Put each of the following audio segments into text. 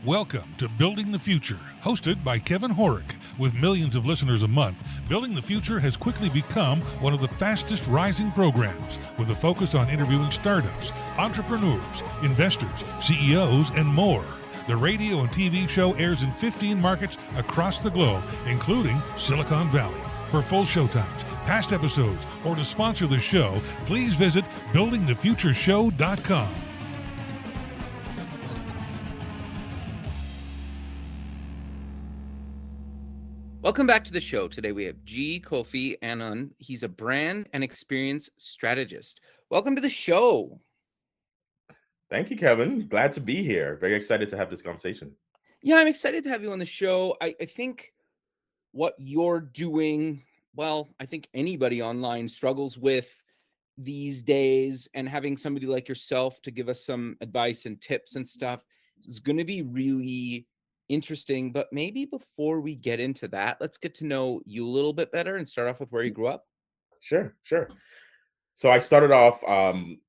Welcome to Building the Future, hosted by Kevin Horick. With millions of listeners a month, Building the Future has quickly become one of the fastest rising programs, with a focus on interviewing startups, entrepreneurs, investors, CEOs, and more. The radio and TV show airs in 15 markets across the globe, including Silicon Valley. For full showtimes, past episodes, or to sponsor the show, please visit buildingthefutureshow.com. Welcome back to the show. Today we have Kofi Annan. He's a brand and experience strategist. Welcome to the show. Thank you, Kevin. Glad to be here. Very excited to have this conversation. Yeah, I'm excited to have you on the show. I think what you're doing, well, I think anybody online struggles with these days, and having somebody like yourself to give us some advice and tips and stuff is going to be really interesting. But maybe before we get into that, let's get to know you a little bit better and start off with where you grew up. Sure. So I started off.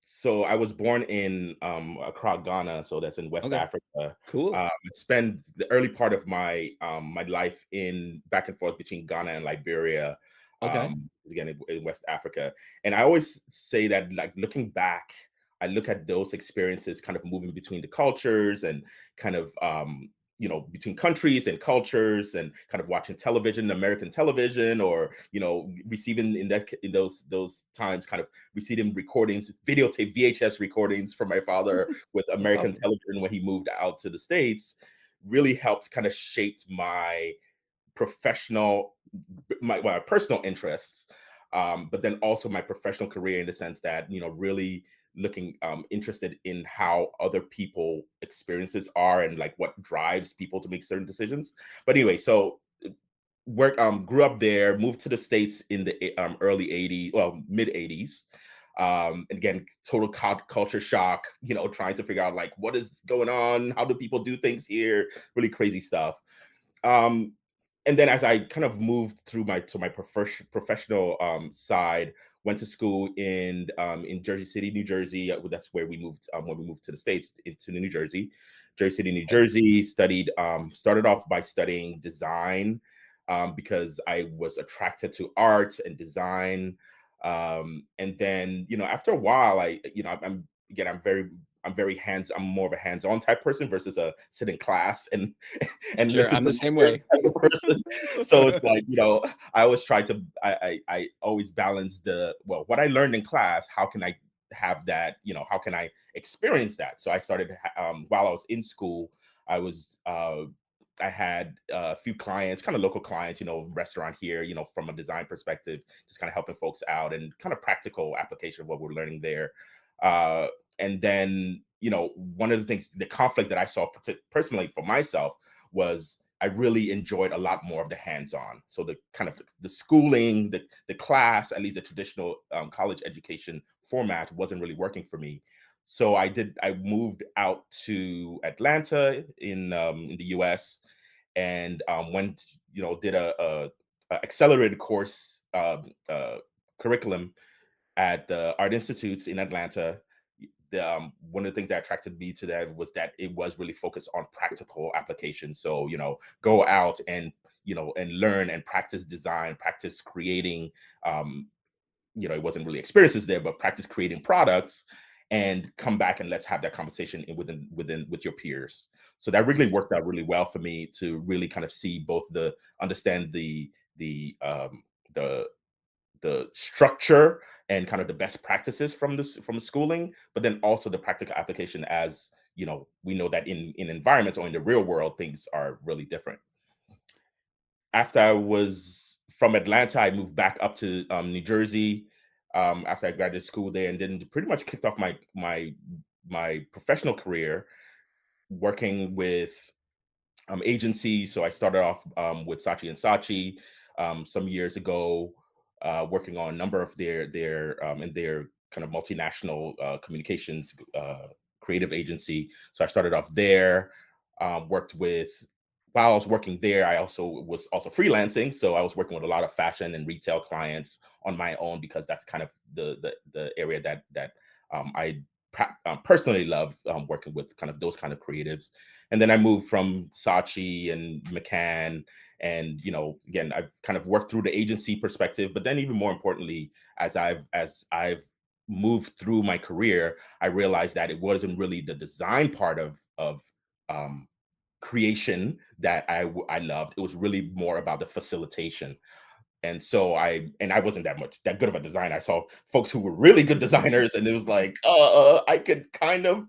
So I was born in Accra, Ghana. So that's in West Okay, Africa. cool. I spent the early part of my life in back and forth between Ghana and Liberia. Okay. Again in West Africa, and I always say that, like, looking back, I look at those experiences, kind of moving between the cultures and kind of between countries and cultures, and kind of watching television, American television, or receiving in those times, kind of receiving recordings, videotape VHS recordings from my father with That's American awesome. television when he moved out to the States. Really helped kind of shaped my professional my personal interests, but then also my professional career, in the sense that, really looking interested in how other people experiences are, and like what drives people to make certain decisions. But anyway, so work grew up there, moved to the States in the early 80s, well, mid 80s. And again, total culture shock, trying to figure out, like, what is going on, how do people do things here, really crazy stuff. um and then, as I kind of moved through my professional side, went to school in Jersey City, New Jersey. That's where we moved when we moved to the States, into Jersey City, New Jersey. Studied started off by studying design, because I was attracted to art and design. And then, after a while, I'm very I'm more of a hands-on type person versus a sit in class and and Sure, listen I'm to the same lectures way. type of person. So it's like, I always try to I always balance what I learned in class. How can I have that? How can I experience that? So I started, while I was in school. I was I had a few clients, kind of local clients, restaurant here, from a design perspective, just kind of helping folks out, and kind of practical application of what we're learning there. Uh, and then, one of the things, the conflict that I saw personally for myself, was I really enjoyed a lot more of the hands-on. So the kind of the schooling, the class, at least the traditional college education format, wasn't really working for me. So I moved out to Atlanta in the US, and went, did a accelerated course, curriculum at the Art Institutes in Atlanta. One of the things that attracted me to that was that it was really focused on practical application. So, go out and, and learn and practice design, practice creating. It wasn't really experiences there, but practice creating products, and come back and let's have that conversation within with your peers. So that really worked out really well for me, to really kind of see both the understand the the structure and kind of the best practices from schooling, but then also the practical application, as we know that in environments, or in the real world, things are really different. After I was from Atlanta, I moved back up to New Jersey, after I graduated school there, and then pretty much kicked off my professional career working with agencies. So I started off with Saatchi and Saatchi some years ago, working on a number of their kind of multinational communications creative agency. So I started off there. Worked with While I was working there, I also was also freelancing. So I was working with a lot of fashion and retail clients on my own, because that's kind of the area that I personally love working with kind of those kind of creatives. And then I moved from Saatchi and McCann, and again, I've kind of worked through the agency perspective. But then, even more importantly, as I've moved through my career, I realized that it wasn't really the design part of um, creation that I loved. It was really more about the facilitation. And so I wasn't that good of a designer. I saw folks who were really good designers, and it was like, I could kind of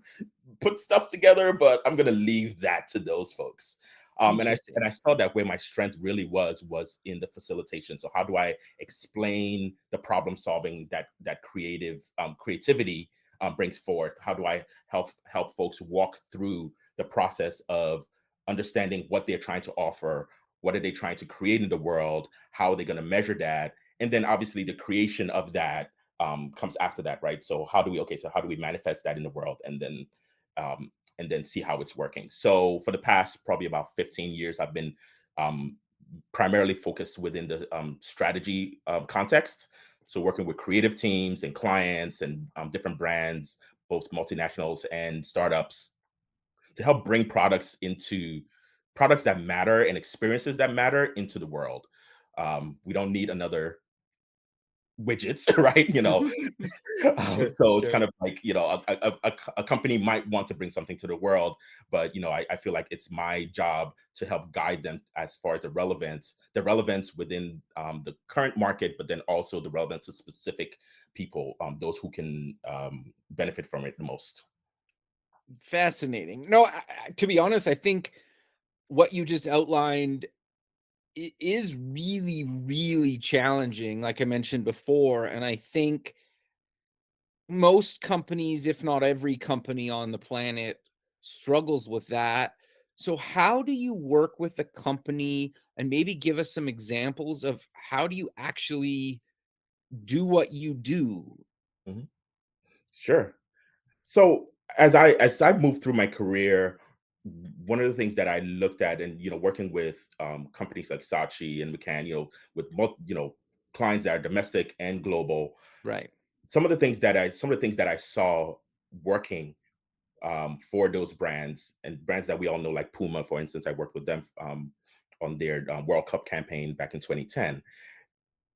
put stuff together, but I'm gonna leave that to those folks. And Interesting. I saw that where my strength really was in the facilitation. So how do I explain the problem solving that creativity brings forth? How do I help folks walk through the process of understanding what they're trying to offer, what are they trying to create in the world, how are they going to measure that, and then obviously the creation of that comes after that, right? So how do we manifest that in the world, um, and then see how it's working. So for the past probably about 15 years, I've been um, primarily focused within the strategy context. So working with creative teams and clients and different brands, both multinationals and startups, to help bring products that matter and experiences that matter into the world. We don't need another widgets, right? Sure, So it's sure. kind of like, a company might want to bring something to the world, but I feel like it's my job to help guide them as far as the relevance within the current market, but then also the relevance of specific people, those who can benefit from it the most. Fascinating. No, to be honest, I think what you just outlined is really, really challenging, like I mentioned before. And I think most companies, if not every company on the planet, struggles with that. So, how do you work with a company and maybe give us some examples of how do you actually do what you do? Mhm. Sure. So as I moved through my career, one of the things that I looked at, and working with companies like Saatchi and McCann, with clients that are domestic and global, Right. some of the things that I saw working for those brands, and brands that we all know, like Puma, for instance. I worked with them on their World Cup campaign back in 2010,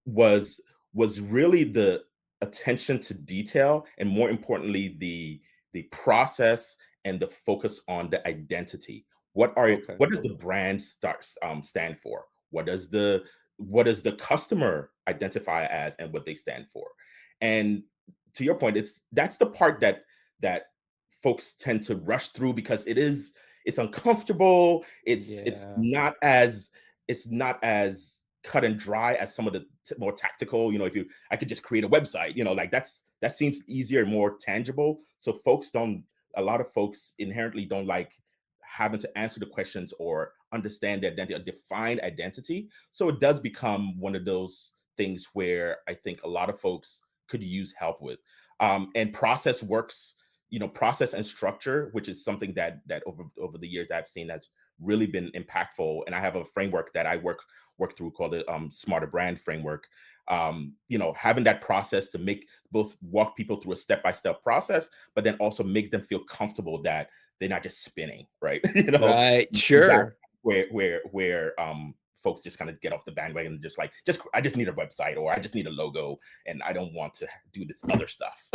was was really the attention to detail, and more importantly, the process and the focus on the identity. Okay. What does the brand stand for? What does the customer identify as, and what they stand for? And to your point, that's the part that folks tend to rush through, because it's uncomfortable. Yeah. It's not as cut and dry as some of the more tactical. If you I could just create a website, like that seems easier and more tangible. So a lot of folks inherently don't like having to answer the questions or understand their identity or define identity. So it does become one of those things where I think a lot of folks could use help with. And process and structure, which is something that over the years I've seen that's really been impactful. And I have a framework that I work through called the Smarter Brand Framework. Having that process to make both walk people through a step-by-step process, but then also make them feel comfortable that they're not just spinning, right? Right. That's Sure. where folks just kind of get off the bandwagon and just I just need a website, or I just need a logo, and I don't want to do this other stuff.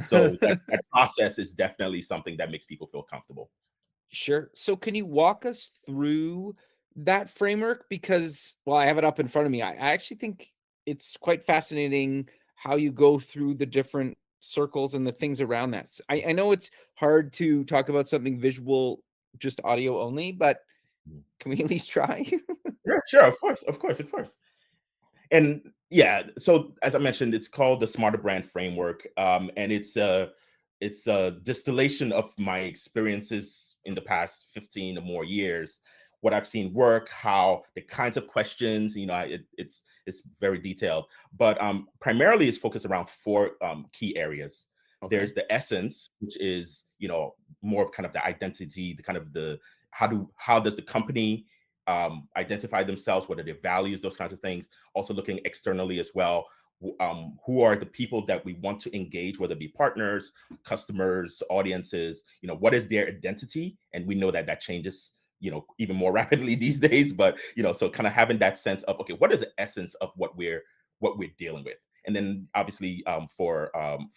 So that process is definitely something that makes people feel comfortable. Sure. So can you walk us through that framework? Because, well, I have it up in front of me. I actually think it's quite fascinating how you go through the different circles and the things around that. I know it's hard to talk about something visual, just audio only, but Mm. can we at least try? Yeah, sure, of course, of course, of course. And yeah, so as I mentioned, it's called the Smarter Brand Framework, and it's a distillation of my experiences in the past 15 or more years, what I've seen work, how the kinds of questions, it's very detailed, but primarily it's focused around four key areas. Okay. There's the essence, which is more of kind of the identity, the kind of the how does the company identify themselves, what are their values, those kinds of things. Also looking externally as well, who are the people that we want to engage, whether it be partners, customers, audiences, what is their identity? And we know that that changes, even more rapidly these days. But, so kind of having that sense of, okay, what is the essence of what we're dealing with? And then obviously for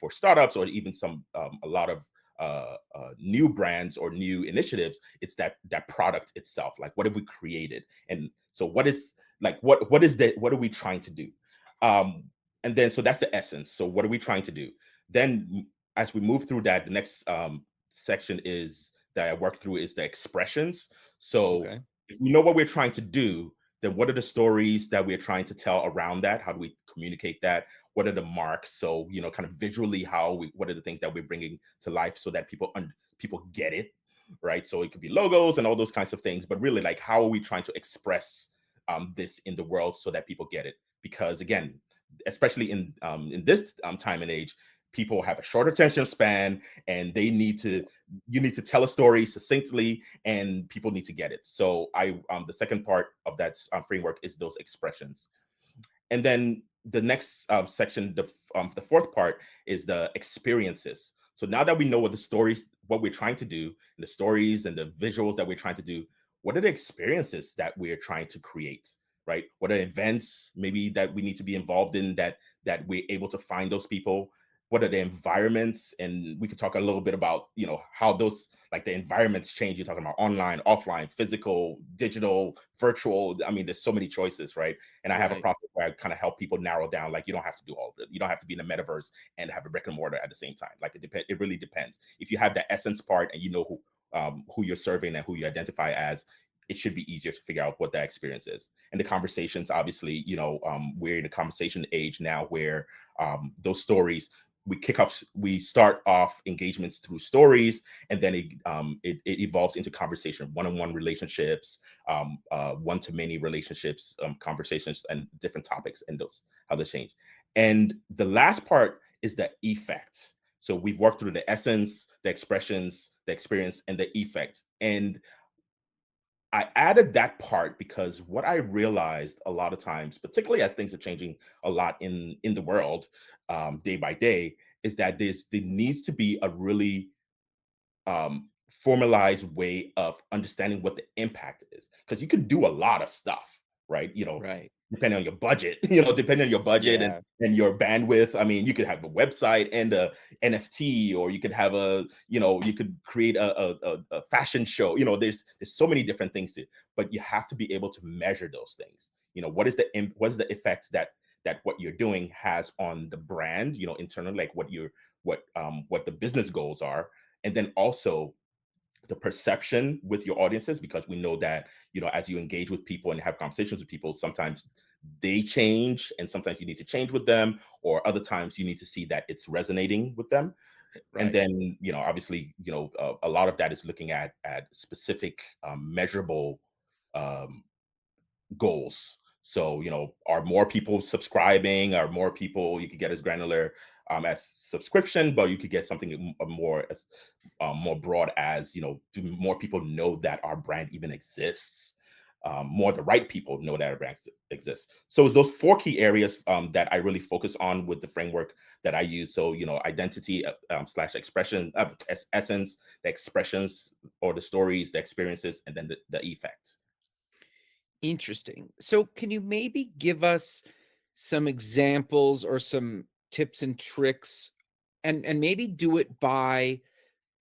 startups, or even a lot of new brands or new initiatives, it's that product itself. Like, what have we created? And so what is, like, what are we trying to do? um and then, so that's the essence. So what are we trying to do? Then as we move through that, the next section is that I work through is the expressions. So Okay. if we know what we're trying to do, then what are the stories that we're trying to tell around that? How do we communicate that? What are the marks? So, kind of visually, what are the things that we're bringing to life so that people get it, right? So it could be logos and all those kinds of things, but really, like, how are we trying to express this in the world so that people get it? Because again, especially in this time and age, people have a short attention span, and you need to tell a story succinctly, and people need to get it. So the second part of that framework is those expressions. And then the next section, the fourth part, is the experiences. So now that we know what we're trying to do, and the stories and the visuals that we're trying to do, what are the experiences that we're trying to create, right? What are events maybe that we need to be involved in, that we're able to find those people? What are the environments? And we could talk a little bit about, how those, like, the environments change. You're talking about online, offline, physical, digital, virtual. I mean, there's so many choices, right? And I have a Right. process where I kind of help people narrow down, like, you don't have to do all of it. You don't have to be in the metaverse and have a brick and mortar at the same time. Like, it really depends. If you have that essence part, and you know who you're serving and who you identify as, it should be easier to figure out what that experience is. And the conversations, obviously, we're in a conversation age now where those stories, we start off engagements through stories, and then it evolves into conversation, one-on-one relationships, one-to-many relationships, conversations, and different topics, and how they change. And the last part is the effect. So we've worked through the essence, the expressions, the experience, and the effect. And I added that part because what I realized a lot of times, particularly as things are changing a lot in the world, day by day, is that there needs to be a really formalized way of understanding what the impact is, because you could do a lot of stuff, right? Right. Depending on your budget, depending on your budget Yeah. and your bandwidth. I mean, you could have a website and a NFT, or you could have you could create a fashion show. There's so many different things but you have to be able to measure those things. What is the effect that what you're doing has on the brand, internally, like what the business goals are. And then also the perception with your audiences, because we know that, as you engage with people and have conversations with people, sometimes they change, and sometimes you need to change with them, or other times you need to see that it's resonating with them. And Right. then, obviously, a lot of that is looking at specific measurable um, goals. So, are more people subscribing? Are more people, you could get as granular as subscription, but you could get something more broad as, do more people know that our brand even exists? More the right people know that our brand exists. So it's those four key areas that I really focus on with the framework that I use. So, identity slash expression, essence, the expressions or the stories, the experiences, and then the effect. Interesting. So, can you maybe give us some examples or some tips and tricks, and maybe do it by,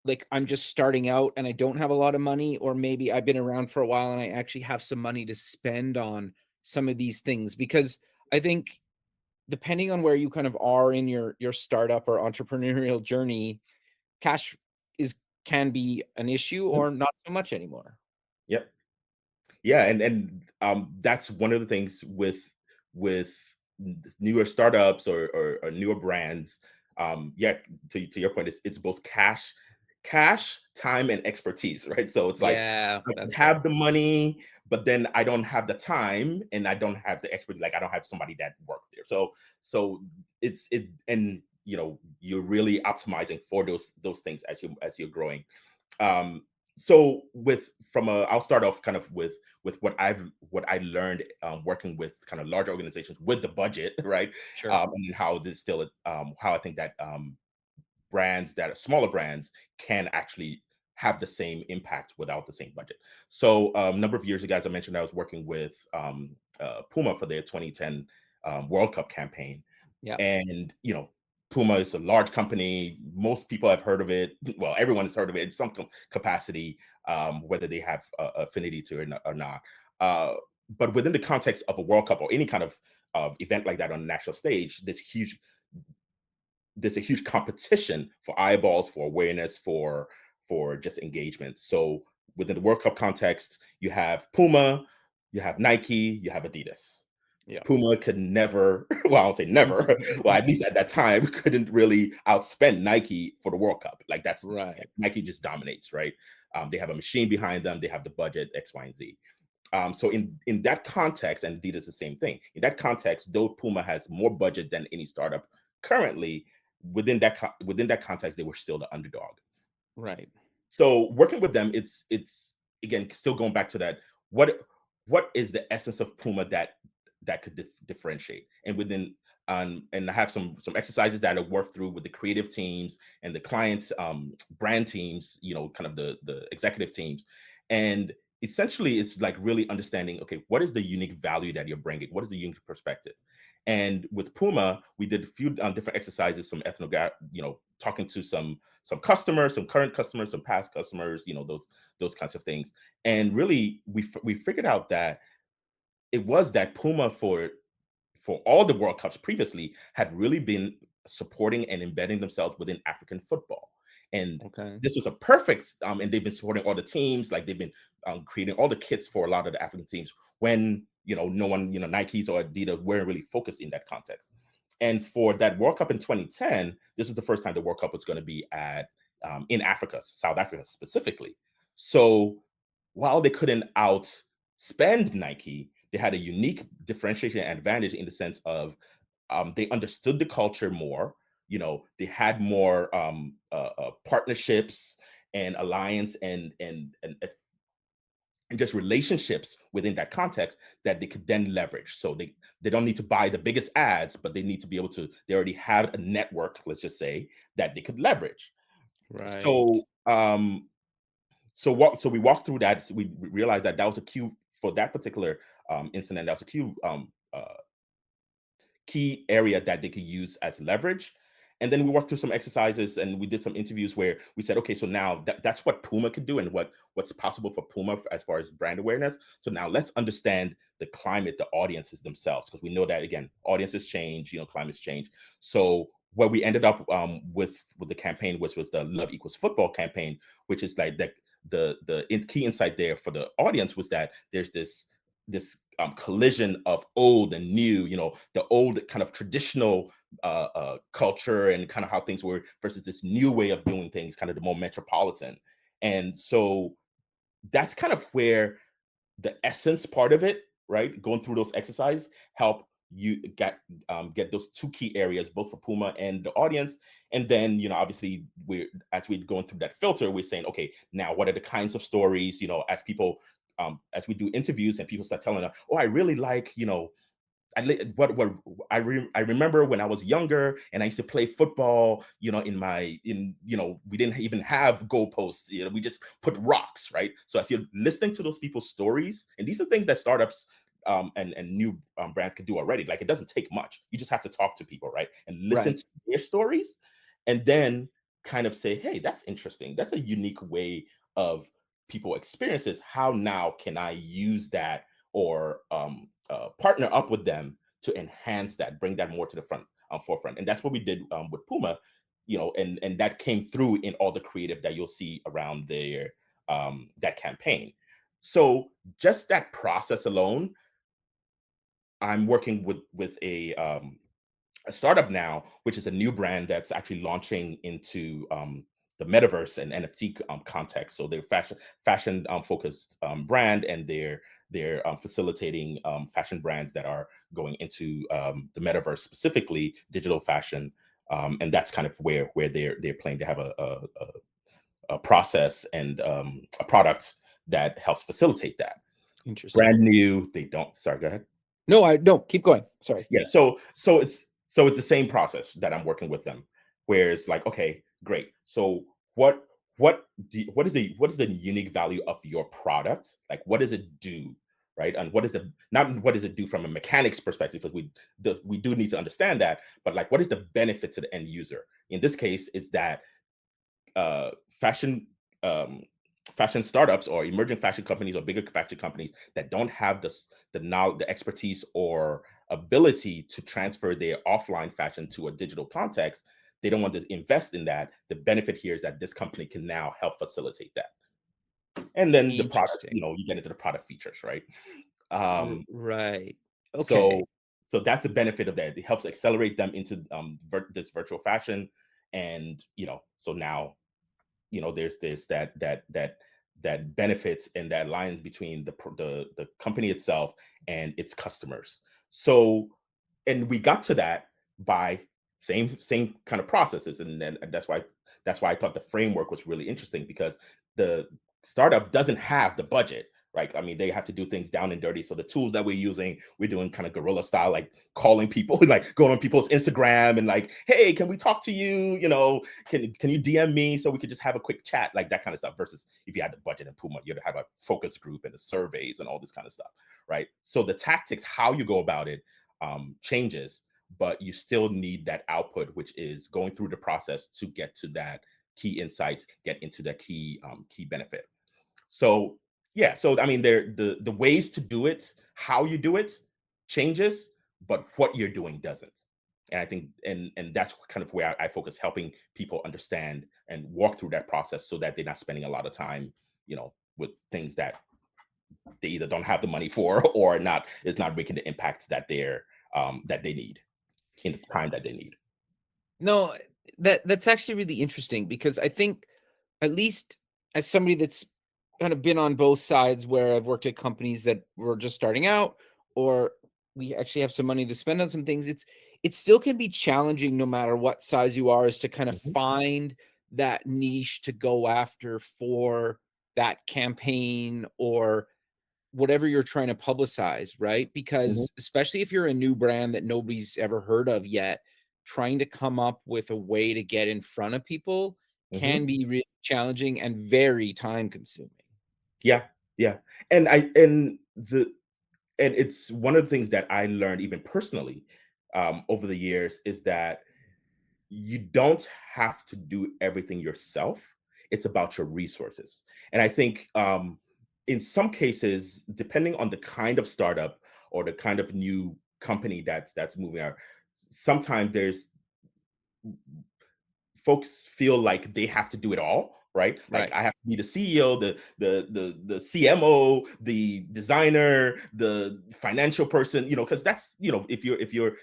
like, I'm just starting out and I don't have a lot of money, or maybe I've been around for a while and I actually have some money to spend on some of these things? Because I think, depending on where you kind of are in your startup or entrepreneurial journey, cash is can be an issue Mhm. or not so much anymore. Yep. Yeah, and that's one of the things with newer startups or newer brands. Yeah, to your point, it's both cash, time, and expertise, right? So it's like, Yeah, I can that's have fair. the money, but then I don't have the time, and I don't have the expertise. Like, I don't have somebody that works there. So and you're really optimizing for those things as you're growing. um so I'll start off kind of with what I learned working with kind of large organizations with the budget, right? Sure. And how this still how I think that brands that are smaller brands can actually have the same impact without the same budget. So a number of years ago, as I mentioned, I was working with Puma for their 2010 World Cup campaign. Yeah. And, Puma is a large company. Most people have heard of it. Well, everyone has heard of it in some capacity, whether they have affinity to it or not. But within the context of a World Cup or any kind of event like that on a national stage, there's a huge competition for eyeballs, for awareness, for just engagement. So within the World Cup context, you have Puma, you have Nike, you have Adidas. Yeah. Puma could never, well, I don't say never, well, at least at that time, couldn't really outspend Nike for the World Cup. Like that's Right. Nike just dominates, right? They have a machine behind them, they have the budget, X, Y, and Z. So in that context, and Adidas the same thing. In that context, though Puma has more budget than any startup currently, within that context, they were still the underdog. Right. So working with them, it's again still going back to that. What is the essence of Puma that could differentiate? And within and I have some exercises that I work through with the creative teams and the clients brand teams, kind of the executive teams. And essentially it's like really understanding, okay, what is the unique value that you're bringing? What is the unique perspective? And with Puma, we did a few different exercises, some ethnograph, talking to some customers, some current customers, some past customers, those kinds of things. And really, we figured out that it was that Puma for all the World Cups previously had really been supporting and embedding themselves within African football. And Okay. this was a perfect, and they've been supporting all the teams, like they've been creating all the kits for a lot of the African teams when, no one, Nikes or Adidas weren't really focused in that context. And for that World Cup in 2010, this is the first time the World Cup was going to be at in Africa, South Africa specifically. So while they couldn't outspend Nike, they had a unique differentiation advantage in the sense of they understood the culture more. They had more partnerships and alliance and just relationships within that context that they could then leverage. So they don't need to buy the biggest ads, but they need to be able to. They already have a network, let's just say, that they could leverage. Right. So so we walked through that. So we realized that was a cue for that particular incident. That was a key area that they could use as leverage. And then we worked through some exercises and we did some interviews where we said, okay, so now that's what Puma could do and what's possible for Puma as far as brand awareness. So now let's understand the climate, the audiences themselves, because we know that again, audiences change, climates change. So what we ended up with the campaign, which was the Love Equals Football campaign, which is like the key insight there for the audience was that there's this collision of old and new, the old kind of traditional culture and kind of how things were versus this new way of doing things, kind of the more metropolitan. And so that's kind of where the essence part of it, right? Going through those exercises help you get those two key areas, both for Puma and the audience. And then, obviously as we're going through that filter, we're saying, okay, now what are the kinds of stories, as people, as we do interviews and people start telling us, oh, I really like, I remember when I was younger and I used to play football, we didn't even have goalposts, we just put rocks, right? So as you're listening to those people's stories, and these are things that startups and new brands could do already. Like it doesn't take much. You just have to talk to people, right? And listen Right. to their stories and then kind of say, hey, that's interesting. That's a unique way of people experiences. How now can I use that or partner up with them to enhance that, bring that more to the forefront. And that's what we did with Puma, and that came through in all the creative that you'll see around their that campaign. So just that process alone, I'm working with a startup now, which is a new brand that's actually launching into the metaverse and NFT context. So they're fashion focused brand, and they're facilitating fashion brands that are going into the metaverse, specifically digital fashion, and that's kind of where they're playing. They have a process and a product that helps facilitate that. Interesting. Brand new, they don't. Sorry, go ahead. No, keep going. Sorry. Yeah, so it's the same process that I'm working with them, where it's like, okay, great. So what is the unique value of your product? Like, what does it do, right? And what is the not what does it do from a mechanics perspective? Because we do need to understand that, but like, what is the benefit to the end user? In this case, it's that uh, fashion um, fashion startups or emerging fashion companies or bigger fashion companies that don't have the knowledge, the expertise, or ability to transfer their offline fashion to a digital context. They don't want to invest in that. The benefit here is that this company can now help facilitate that. And then the product, Interesting. you get into the product features, right? Um, Right. so Okay. so that's a benefit of that. It helps accelerate them into this virtual fashion, and so now there's that benefits and that lines between the company itself and its customers. So, and we got to that by same kind of processes, and then that's why I thought the framework was really interesting, because the startup doesn't have the budget. Right. I mean, they have to do things down and dirty. So the tools that we're doing kind of guerrilla style, like calling people, like going on people's Instagram and like, hey, can we talk to you? Can you DM me so we could just have a quick chat, like that kind of stuff. Versus if you had the budget in Puma, you'd have a focus group and the surveys and all this kind of stuff, right? So the tactics, how you go about it, changes, but you still need that output, which is going through the process to get to that key insight, get into the key benefit. So yeah, so I mean, the ways to do it, how you do it changes, but what you're doing doesn't. And I think, and that's kind of where I focus, helping people understand and walk through that process so that they're not spending a lot of time, with things that they either don't have the money for, or not, it's not making the impact that they need in the time that they need. No, that's actually really interesting because I think, at least as somebody that's kind of been on both sides, where I've worked at companies that were just starting out, or we actually have some money to spend on some things, it still can be challenging no matter what size you are, is to kind of Mhm, find that niche to go after for that campaign or whatever you're trying to publicize, right? mhm, Because especially if you're a new brand that nobody's ever heard of yet, trying to come up with a way to get in front of people mhm. can be really challenging and very time consuming. Yeah, yeah. And it's one of the things that I learned even personally, over the years, is that you don't have to do everything yourself. It's about your resources. And I think, in some cases, depending on the kind of startup or the kind of new company that's moving out, sometimes there's folks feel like they have to do it all, right? Like, Right. I have to be the CEO, the CMO, the designer, the financial person, because that's, if you're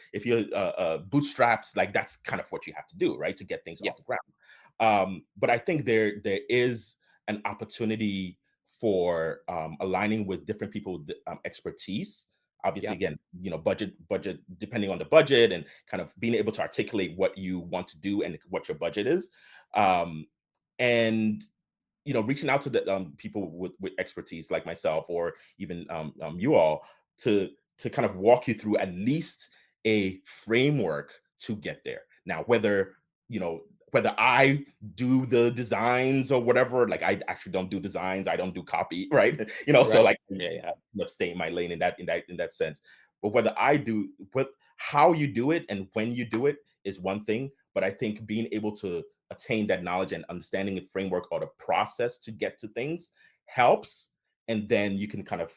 bootstraps, like that's kind of what you have to do, right, to get things Yeah. off the ground. But I think there is an opportunity for aligning with different people with expertise. Obviously, Yeah. again, budget, depending on the budget, and kind of being able to articulate what you want to do and what your budget is. um, and reaching out to the people with expertise like myself, or even you all, to kind of walk you through at least a framework to get there. Now, you know whether I do the designs or whatever, like, I actually don't do designs, I don't do copy, right? So, Right. like, Yeah. Yeah. stay in my lane in that sense. But whether I do what how you do it and when you do it is one thing. But I think being able to attain that knowledge and understanding the framework or the process to get to things helps. And then you can kind of,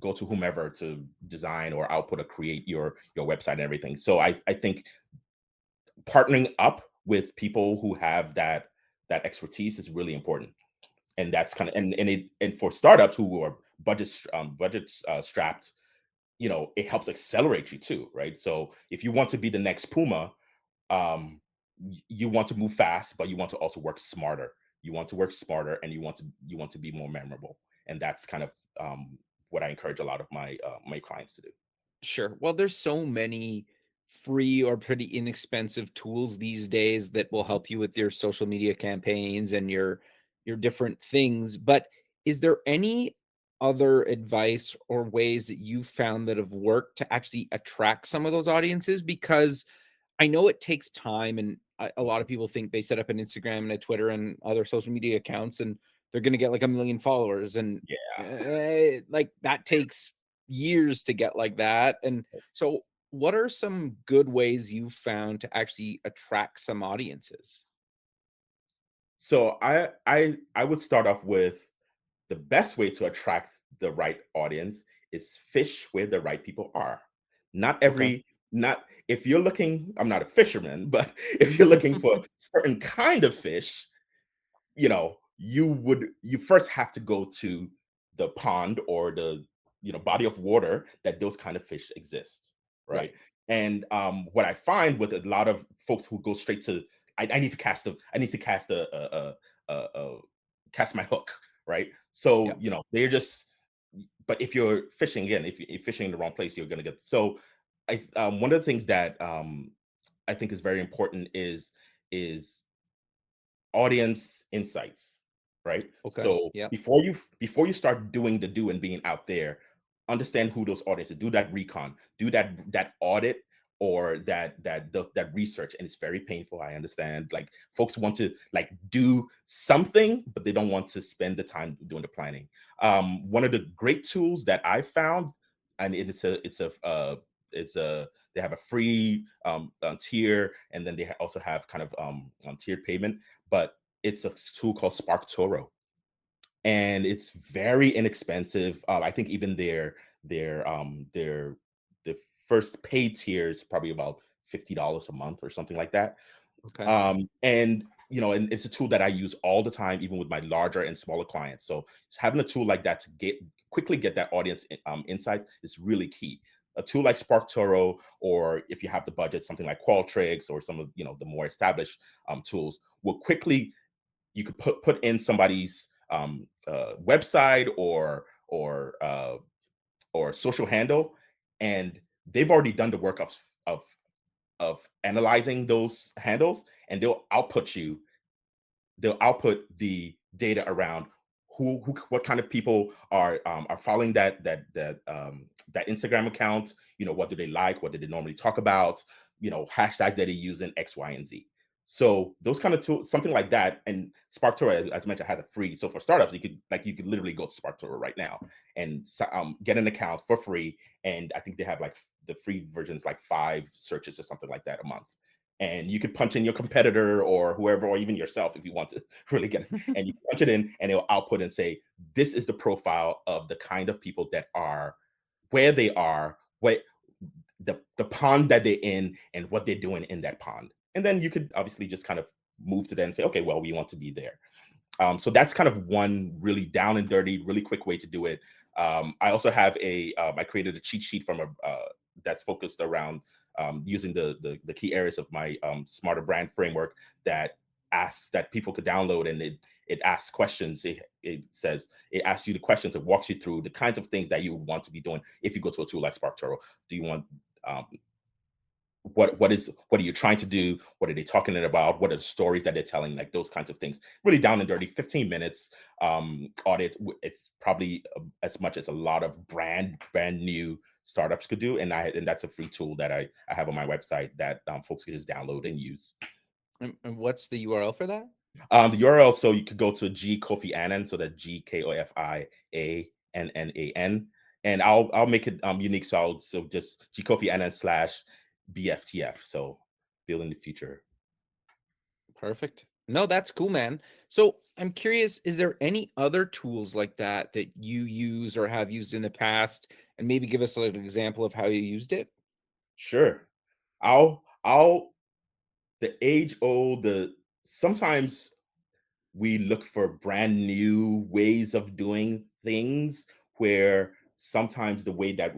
go to whomever to design or output or create your website and everything. So I think partnering up with people who have that expertise is really important. And that's kind of, and for startups who are budget strapped, it helps accelerate you too, right? So if you want to be the next Puma, um you want to move fast, but you want to also work smarter. You want to work smarter, and you want to be more memorable. And that's kind of what I encourage a lot of my clients to do. Sure. Well, there's so many free or pretty inexpensive tools these days that will Mhm. help you with your social media campaigns and your different things. But Is there any other advice or ways that you found that have worked to actually attract some of those audiences? Because I know it takes time, and a lot of people think they set up an Instagram and a Twitter and other social media accounts, and they're going to get like a million followers, and Yeah. like that takes years to get like that. And so, what are some good ways you found to actually attract some audiences? So I would start off with the best way to attract the right audience is fish where the right people are. Not Okay. every not if you're looking, I'm not a fisherman, but if you're looking for certain kind of fish, you first have to go to the pond or the body of water that those kind of fish exist, right? Right. And what I find with a lot of folks who go straight to I need to cast a cast my hook, right? So Yeah. they're just but if you're fishing again, if you're fishing in the wrong place, you're going to get so one of the things that I think is very important is audience insights, right? Okay. So Yeah. before you start doing the do and being out there, understand who those audiences. Do that recon, do that audit or that research, and it's very painful. I understand. Like folks want to like do something, but they don't want to spend the time doing the planning. One of the great tools that I found, and it's a they have a free tier, and then they also have kind of tiered payment, but it's a tool called SparkToro, and it's very inexpensive. I think even their the first paid tier is probably about $50 a month or something like that. Okay. And and it's a tool that I use all the time, even with my larger and smaller clients. So having a tool like that to quickly get that audience insight is really key. A tool like SparkToro, or if you have the budget, something like Qualtrics or some of the more established tools, will quickly you could put in somebody's website or social handle, and they've already done the work of of analyzing those handles, and they'll output the data around who what kind of people are following that Instagram account. What do they like? What do they normally talk about? Hashtags that they use in X, Y, and Z. So those kind of tools, something like that, and SparkToro, as mentioned, has a free. So for startups, you could literally go to SparkToro right now and get an account for free. And I think they have like the free versions, like 5 searches or something like that a month, and you could punch in your competitor or whoever, or even yourself if you want to really get it. And you punch it in, and it'll output and say, "This is the profile of the kind of people that are where they are, what the pond that they're in, and what they're doing in that pond." And then you could obviously just kind of move to that and say, "Okay, well, we want to be there." So that's kind of one really down and dirty, really quick way to do it. I also have I created a cheat sheet that's focused around using the key areas of my smarter brand framework that people could download, and it asks questions. It asks you the questions. It walks you through the kinds of things that you want to be doing if you go to a tool like SparkToro. Do you want um, what are you trying to do? What are they talking about? What are the stories that they're telling? Like those kinds of things. Really down and dirty. 15 minutes audit. It's probably as much as a lot of brand new startups could do. And that's a free tool that I have on my website that folks can just download and use. And what's the URL for that? The URL, so you could go to G Kofi Annan, so that GKofiAnnan, and I'll make it unique. So just G Kofi Annan / BFTF. So building the future. Perfect. No, that's cool, man. So I'm curious, is there any other tools like that that you use or have used in the past? And maybe give us like an example of how you used it? Sure. I'll the age old the sometimes we look for brand new ways of doing things where sometimes the way that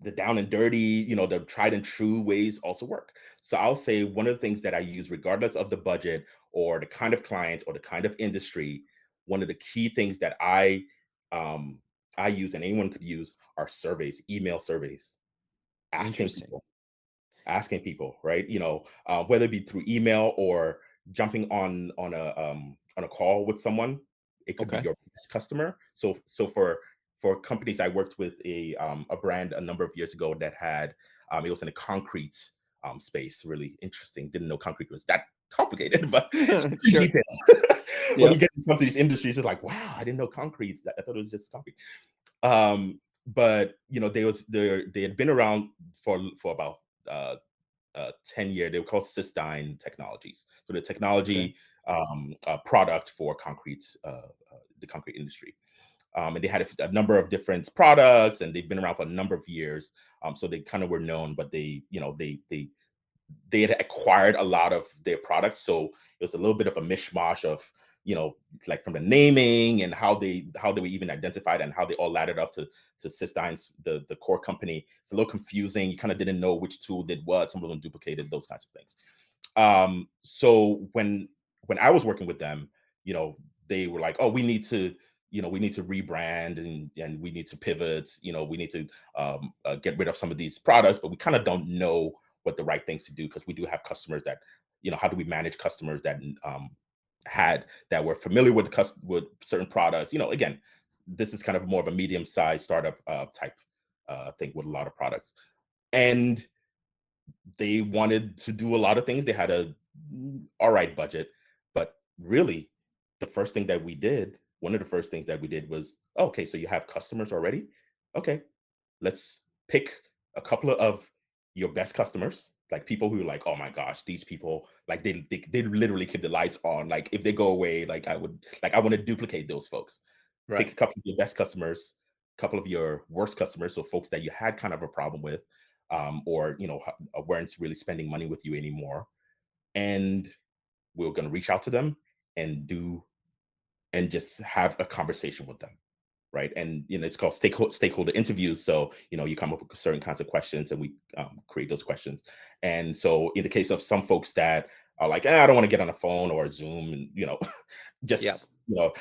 the down and dirty, the tried and true ways also work. So I'll say one of the things that I use, regardless of the budget or the kind of client or the kind of industry, one of the key things that um, I use and anyone could use are surveys, email surveys, asking Interesting. people, right? Whether it be through email or jumping on on a call with someone. It could be Okay. your best customer. So for companies, I worked with a brand a number of years ago that had it was in a concrete space. Really interesting. Didn't know concrete was that complicated, but it's very Sure. detailed. When you Yep. get into some of these industries, it's like, wow, I didn't know concrete. I thought it was just concrete. But they had been around for about 10 years. They were called Cystine Technologies. So the Okay. technology product for concrete, the concrete industry. And they had a number of different products, and they've been around for a number of years. So they kind of were known, but they had acquired a lot of their products, so it was a little bit of a mishmash of like from the naming and how they were even identified and how they all laddered up to Cystine's the core company. It's a little confusing. You kind of didn't know which tool did what. Some of them duplicated, those kinds of things. So when I was working with them, they were like, oh, we need to rebrand, and we need to pivot. We need to get rid of some of these products, but we kind of don't know what the right things to do, because we do have customers that, how do we manage customers that were familiar with certain products. Again, this is kind of more of a medium-sized startup type thing with a lot of products, and they wanted to do a lot of things. They had a all right budget, but really, one of the first things that we did was, okay, so you have customers already. Okay, let's pick a couple of your best customers, like people who are like, oh my gosh, these people, like they literally keep the lights on. Like if they go away, I want to duplicate those folks. Pick Right. a couple of your best customers, a couple of your worst customers, so folks that you had kind of a problem with, or weren't really spending money with you anymore, and we're going to reach out to them and just have a conversation with them, right? And it's called stakeholder interviews. So you come up with certain kinds of questions, and we create those questions. And so in the case of some folks that are like, I don't want to get on a phone or a Zoom, and Yep. just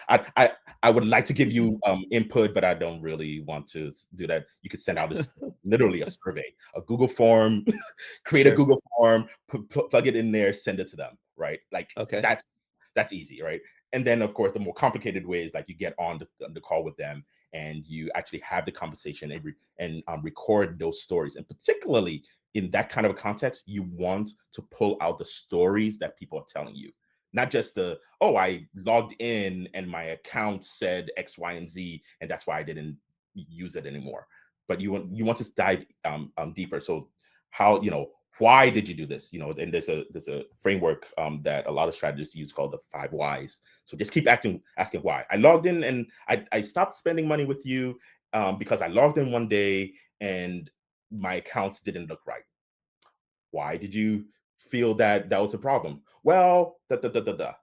I would like to give you input, but I don't really want to do that. You could send out this literally a survey, a Google form, create a Sure. Google form, plug it in there, send it to them, right? Like Okay. that's easy, right? And then of course the more complicated ways, like you get on the call with them, and you actually have the conversation, and record those stories. And particularly in that kind of a context, you want to pull out the stories that people are telling you, not just the, oh, I logged in and my account said X, Y, and Z, and that's why I didn't use it anymore. But you want to dive deeper. So how, why did you do this? And there's a framework that a lot of strategists use called the 5 whys. So just keep asking why. I logged in and I stopped spending money with you because I logged in one day and my account didn't look right. Why did you feel that that was a problem? Well, da da da da da.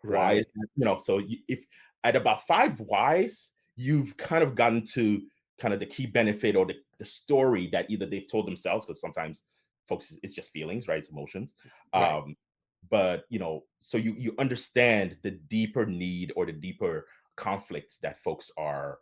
Why is Right. that? So if at about 5 whys, you've kind of gotten to kind of the key benefit, or the story that either they've told themselves, because sometimes folks, it's just feelings, right? It's emotions. Right. Um, but so you understand the deeper need or the deeper conflicts that folks are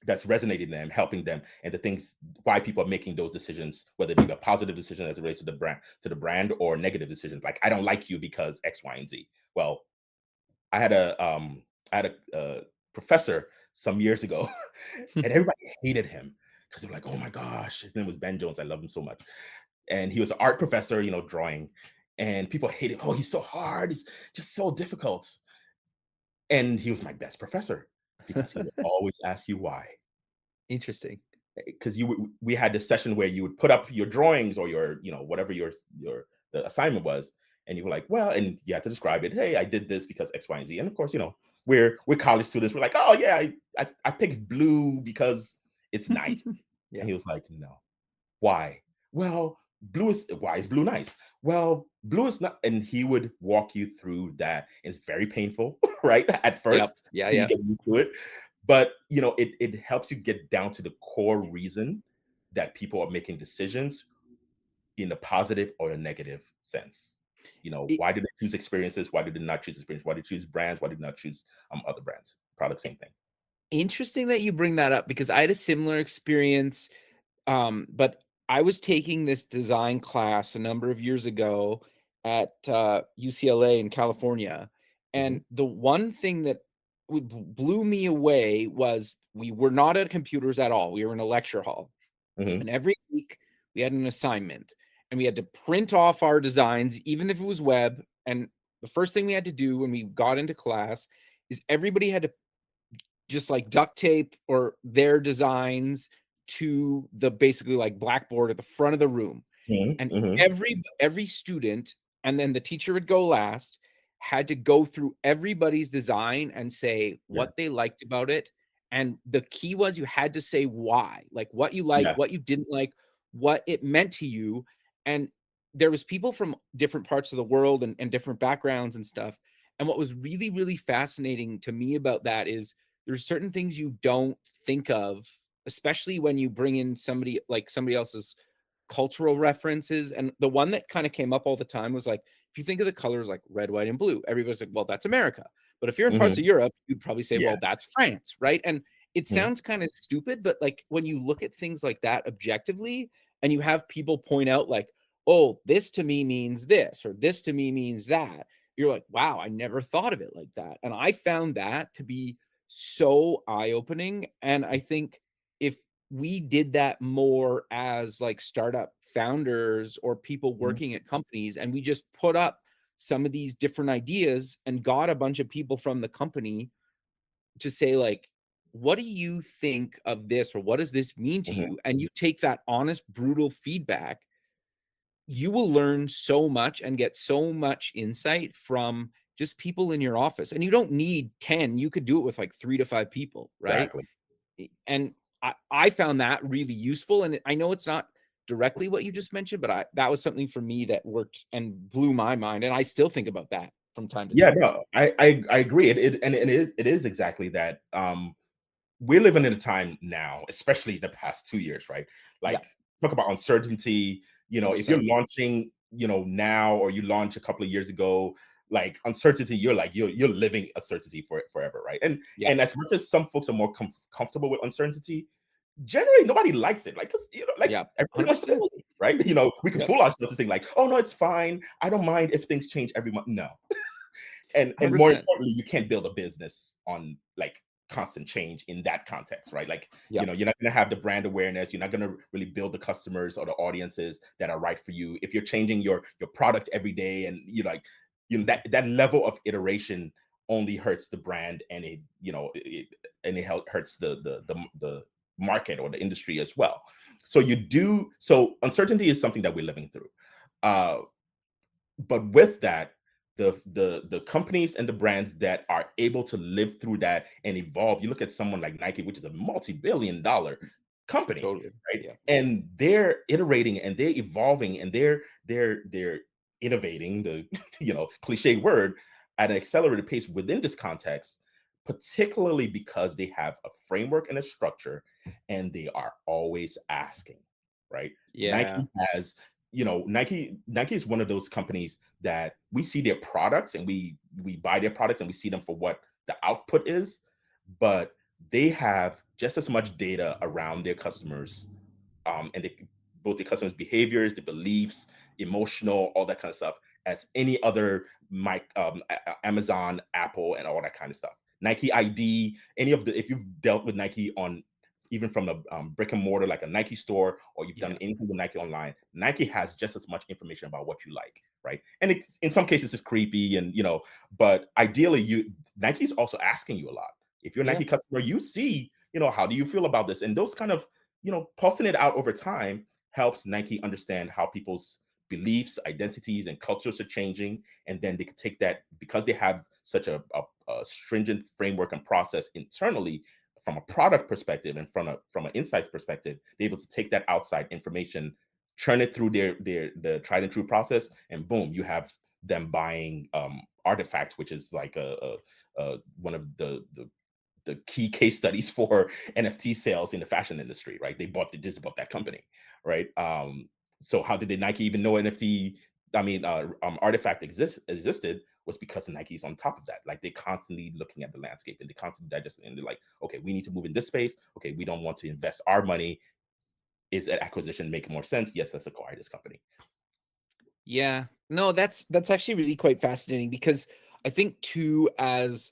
that's resonating them, helping them, and the things why people are making those decisions, whether it be a positive decision as it relates to the brand, or negative decisions like, I don't like you because X, Y, and Z. Well, I had a professor some years ago, and everybody hated him because they're like, oh my gosh, his name was Ben Jones. I love him so much, and he was an art professor, drawing, and people hated. Oh, he's so hard. He's just so difficult. And he was my best professor because he would always ask you why. Interesting. Because we had this session where you would put up your drawings, or your whatever your the assignment was, and you were like, well, and you had to describe it. Hey, I did this because X, Y, and Z. And of course, we're college students. We're like, oh yeah, I picked blue because it's nice. Yeah. And he was like, no. Why? Well, why is blue nice? Well, blue is not. And he would walk you through that. It's very painful, right? At Yep. first, Yeah. you Yeah. get used to it, but it helps you get down to the core reason that people are making decisions in a positive or a negative sense. It, Why did they choose experiences? Why did they not choose experience? Why did they choose brands? Why did they not choose other brands? Product, same thing. Interesting that you bring that up, because I had a similar experience. But I was taking this design class a number of years ago, at UCLA in California, Hmm. and the one thing that blew me away was we were not at computers at all. We were in a lecture hall, Hmm. and every week we had an assignment, and we had to print off our designs, even if it was web. And the first thing we had to do when we got into class is everybody had to just like duct tape or their designs to the basically like blackboard at the front of the room, Hmm. and Hmm. every student, and then the teacher would go last, had to go through everybody's design and say Yeah. what they liked about it. And the key was you had to say why, like what you like, Yeah. what you didn't like, what it meant to you. And there was people from different parts of the world and different backgrounds and stuff. And what was really, really fascinating to me about that is there's certain things you don't think of, especially when you bring in somebody else's cultural references. And the one that kind of came up all the time was like, if you think of the colors like red, white, and blue, everybody's like, well, that's America. But if you're in parts Hmm. of Europe, you'd probably say, Yeah. well, that's France, right? And it Mhm. sounds kind of stupid, but like when you look at things like that objectively, and you have people point out, like, oh, this to me means this, or this to me means that, you're like, wow, I never thought of it like that. And I found that to be so eye opening. And I think if we did that more as like startup founders or people Mhm. working at companies, and we just put up some of these different ideas and got a bunch of people from the company to say, like, what do you think of this, or what does this mean to Mhm. you, and you take that honest brutal feedback, you will learn so much and get so much insight from just people in your office. And you don't need 10, you could do it with like 3 to 5 people, right? Exactly. And I found that really useful. And I know it's not directly what you just mentioned, but that was something for me that worked and blew my mind. And I still think about that from time to Yeah, time. no, I agree. It is exactly that. We're living in a time now, especially the past 2 years, right? Yeah, Like, talk about uncertainty. If you're 100%. launching, now, or you launch a couple of years ago, like uncertainty, you're living uncertainty for forever, right? And Yeah, and as much as some folks are more comfortable with uncertainty, generally nobody likes it. Like, because like yeah, everybody wants 100%. stability, right? We can Yep, fool ourselves to think like, oh no, it's fine. I don't mind if things change every month. No, and more 100%. importantly, you can't build a business on like constant change in that context, right? Like, Yep, you're not going to have the brand awareness. You're not going to really build the customers or the audiences that are right for you if you're changing your product every day. And that level of iteration only hurts the brand, and it hurts the market or the industry as well. So uncertainty is something that we're living through. uh but with that, the companies and the brands that are able to live through that and evolve, you look at someone like Nike, which is a multi-billion-dollar company, totally. right? Yeah, And they're iterating and they're evolving and they're innovating, the cliche word, at an accelerated pace within this context, particularly because they have a framework and a structure, and they are always asking, right? yeah, Nike has Nike is one of those companies that we see their products and we buy their products and we see them for what the output is, but they have just as much data around their customers, and both the customers' behaviors, the beliefs, emotional, all that kind of stuff, as any other Amazon, Apple, and all that kind of stuff. Nike ID, if you've dealt with Nike on even from a brick and mortar like a Nike store, or you've done yeah, anything with Nike online, Nike has just as much information about what you like, right? And in some cases it's creepy, and but ideally, Nike's also asking you a lot. If you're a yeah, Nike customer, you see, how do you feel about this? And those kind of, pulsing it out over time helps Nike understand how people's beliefs, identities, and cultures are changing. And then they can take that, because they have such a stringent framework and process internally from a product perspective and from an insights perspective, they're able to take that outside information, churn it through the tried and true process, and boom, you have them buying artifacts, which is like one of the key case studies for NFT sales in the fashion industry, right? They just bought that company, right? So how did Nike even know NFT? I mean, artifact existed was because Nike's on top of that. Like, they constantly looking at the landscape and they constantly digesting, and they're like, okay, we need to move in this space. Okay, we don't want to invest our money. Is an acquisition making more sense? Yes, let's acquire this company. Yeah. No, that's actually really quite fascinating because I think too, as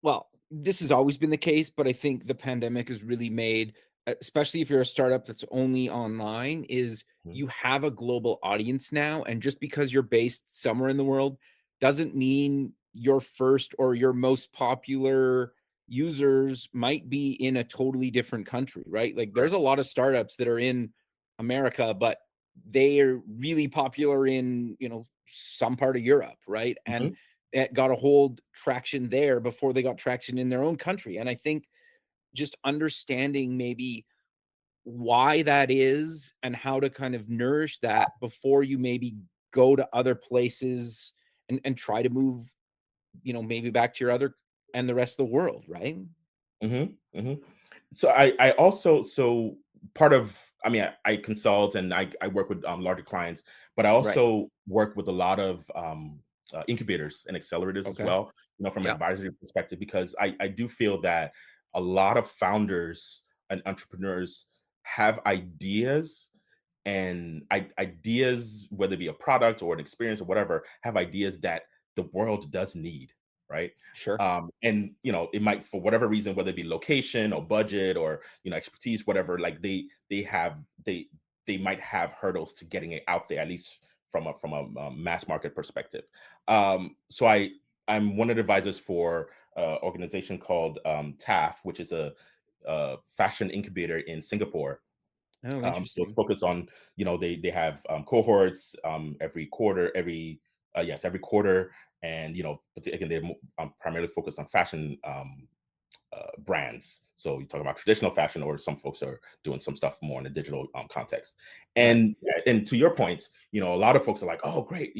well, this has always been the case, but I think the pandemic has really made, especially if you're a startup that's only online, is Mhm. you have a global audience now, and just because you're based somewhere in the world doesn't mean your first or your most popular users might be in a totally different country, right? Like there's a Correct. lot of startups that are in America, but they are really popular in, some part of Europe, right? And Mhm. it got a hold traction there before they got traction in their own country. And I think just understanding maybe why that is and how to kind of nourish that before you maybe go to other places and try to move, maybe back to your other and the rest of the world, right? Mhm, mhm. So I also so part of I mean I consult and I work with larger clients, but I Right. also work with a lot of incubators and accelerators as Okay. well. From an Yeah. advisory perspective, because I do feel that a lot of founders and entrepreneurs have ideas and ideas, whether it be a product or an experience or whatever, have ideas that the world does need, right? Sure. And it might, for whatever reason, whether it be location or budget or expertise, whatever, like they might have hurdles to getting it out there, at least from a mass market perspective. So I'm one of the advisors for organization called TAF, which is a fashion incubator in Singapore. Oh, So it's interesting. focused on, they have cohorts every quarter, every quarter, and again they're primarily focused on fashion brands. So you talk about traditional fashion, or some folks are doing some stuff more in a digital context. Right. And to your point, a lot of folks are like, oh great,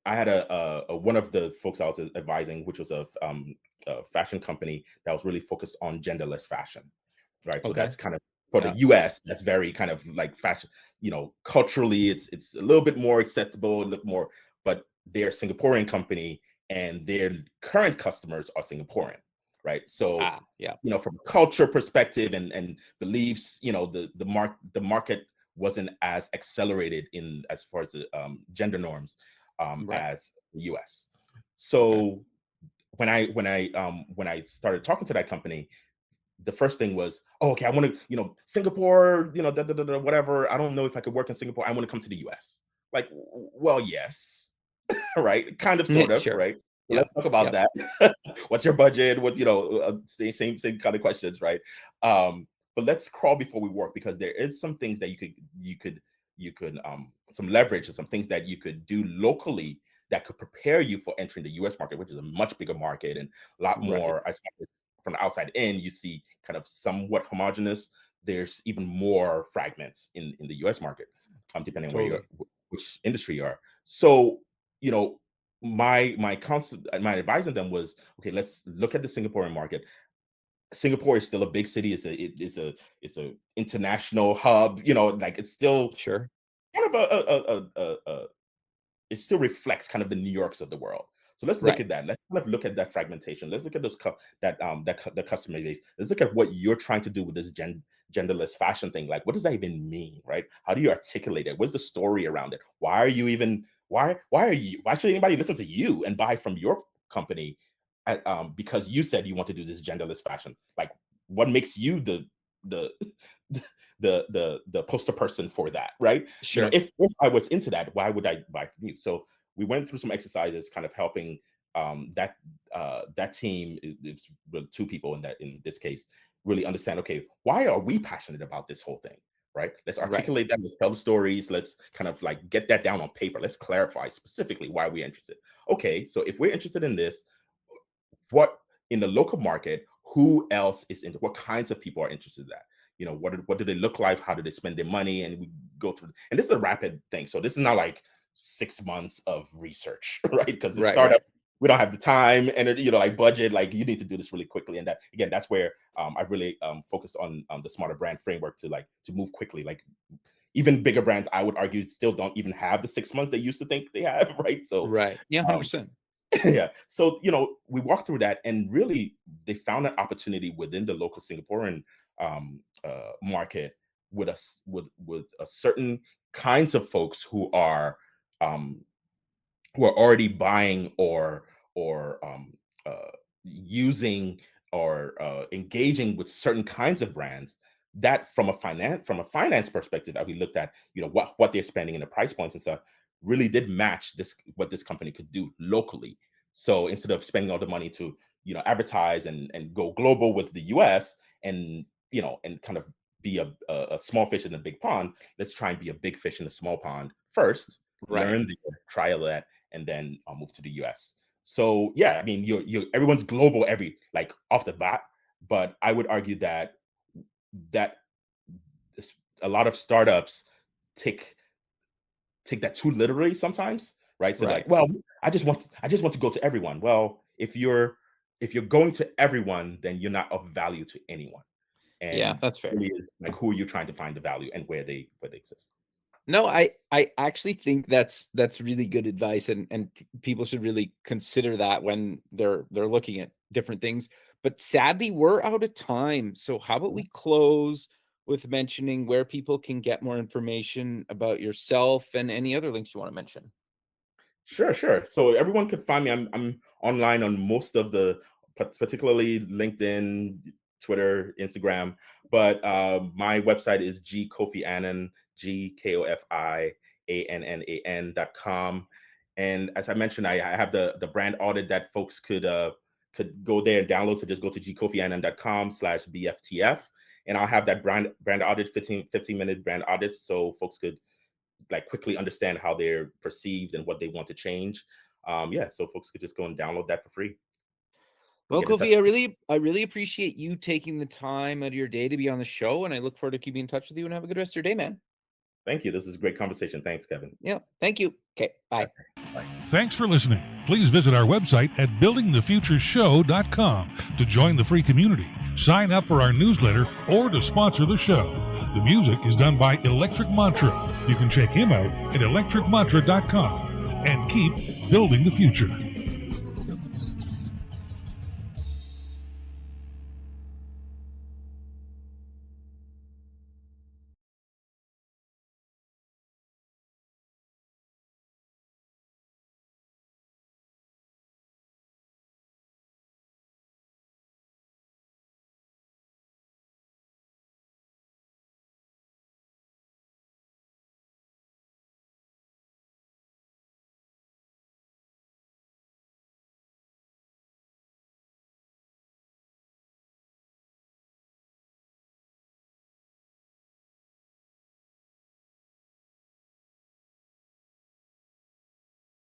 I had a one of the folks I was advising, which was a fashion company that was really focused on genderless fashion, right? So Okay. that's kind of for the Yeah. US. That's very kind of like fashion. Culturally, it's a little bit more acceptable, a little more. But they're a Singaporean company, and their current customers are Singaporean, right? So Ah, yeah. from a culture perspective and beliefs, the market wasn't as accelerated in as far as the gender norms Right. as the US. Okay. So when I started talking to that company, the first thing was, oh, okay, I want to, Singapore, da, da, da, da, whatever. I don't know if I could work in Singapore. I want to come to the US. Like, well, yes, right? Kind of, sort of, Sure. right? So Yeah. let's talk about Yeah. that. What's your budget? What, same kind of questions, right? But let's crawl before we walk, because there is some things that you could some leverage and some things that you could do locally that could prepare you for entering the US market, which is a much bigger market and a lot Right. more. I suppose from the outside in, you see kind of somewhat homogenous. There's even more fragments in the US market, depending on where you're, Totally. which industry you are. So, you know, my advice on them was, okay, let's look at the Singaporean market. Singapore is still a big city. It's a international hub. Like it's still Sure. kind of a it still reflects kind of the New Yorks of the world. So let's look Right. at that. Let's kind of look at that fragmentation. Let's look at the customer base. Let's look at what you're trying to do with this genderless fashion thing. Like, what does that even mean, right? How do you articulate it? What's the story around it? Why are you even why should anybody listen to you and buy from your company because you said you want to do this genderless fashion? Like, what makes you the the poster person for that, right? Sure. If I was into that, why would I buy from you? So we went through some exercises, kind of helping that team. It's really two people in this case, really understand. Okay, why are we passionate about this whole thing? Right? Let's Right. articulate that. Let's tell the stories. Let's kind of like get that down on paper. Let's clarify specifically why we're interested. Okay, so if we're interested in this, what in the local market, who else is into, what kinds of people are interested in that? What do they look like? How do they spend their money? And we go through, and this is a rapid thing. So this is not like 6 months of research, right? Because in Right. startup, Right. we don't have the time and like budget. Like you need to do this really quickly. And that again, that's where I really focus on the smarter brand framework to move quickly. Like even bigger brands, I would argue, still don't even have the 6 months they used to think they have, right? So Right. Yeah. um, 100%. yeah. So, we walked through that, and really they found an opportunity within the local Singaporean market with us with a certain kinds of folks who are already buying or using or engaging with certain kinds of brands, that from a finance perspective, that we looked at, what they're spending and the price points and stuff, really did match what this company could do locally. So instead of spending all the money to advertise and go global with the US, and and kind of be a small fish in a big pond, let's try and be a big fish in a small pond first, Right. learn the trial that, and then I'll move to the US. So yeah, I mean, everyone's global like off the bat, but I would argue that a lot of startups take that too literally sometimes, right? So Right. like, well, I just want to go to everyone. Well, if you're going to everyone, then you're not of value to anyone. Yeah, And that's fair. really is like, who are you trying to find the value and where they exist. No, I actually think that's really good advice, and people should really consider that when they're looking at different things. But sadly, we're out of time. So how about we close with mentioning where people can get more information about yourself and any other links you want to mention? Sure, sure. So everyone could find me. I'm online on most of particularly LinkedIn, Twitter, Instagram. But my website is Kofi Annan, GKOFIANNAN.com. And as I mentioned, I have the brand audit that folks could go there and download. So just go to gkofiannan.com/BFTF. And I'll have that brand audit, 15-minute brand audit, so folks could like quickly understand how they're perceived and what they want to change. Yeah, so folks could just go and download that for free and Well, get in touch Kofi, with me. I really appreciate you taking the time out of your day to be on the show, and I look forward to keeping in touch with you, and have a good rest of your day, man. Thank you. This is a great conversation. Thanks, Kevin. Yeah, thank you. Okay, bye. Bye. Thanks for listening. Please visit our website at buildingthefutureshow.com to join the free community, sign up for our newsletter, or to sponsor the show. The music is done by Electric Mantra. You can check him out at electricmantra.com and keep building the future.